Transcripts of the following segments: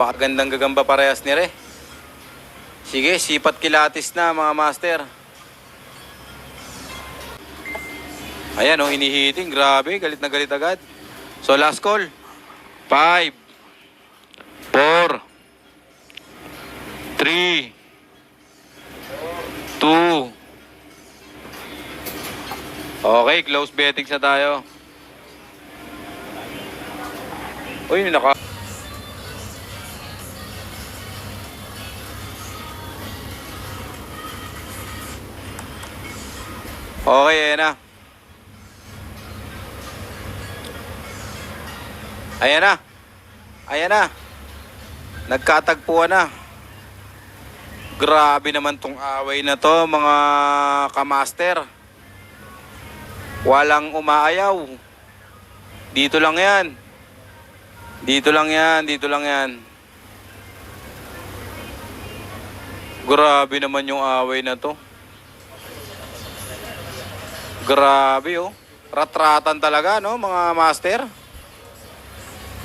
Pakagandang gagamba parehas ni Re. Sige, sipat kilatis na mga master. Ayan oh, inihiting. Grabe, galit na galit agad. So last call. 5, 4, 3, 2. Okay, close betting na tayo. Uy, naka... Okay, ayan na. Ayan na. Ayan na. Nagkatagpuan na. Grabe naman tong away na to, mga kamaster. Walang umaayaw. Dito lang yan. Dito lang yan. Dito lang yan. Grabe naman yung away na to. Grabe oh. Ratratan talaga no mga master.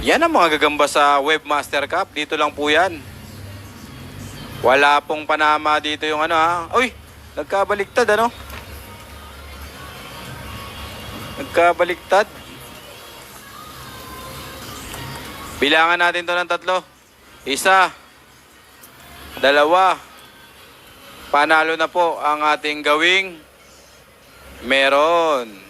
Yan ang mga gagamba sa Webmaster Cup. Dito lang po yan. Wala pong panama dito yung ano ha. Uy, nagkabaliktad ano. Nagkabaliktad. Bilangan natin to ng 3. 1, 2. Panalo na po ang ating gawing meron.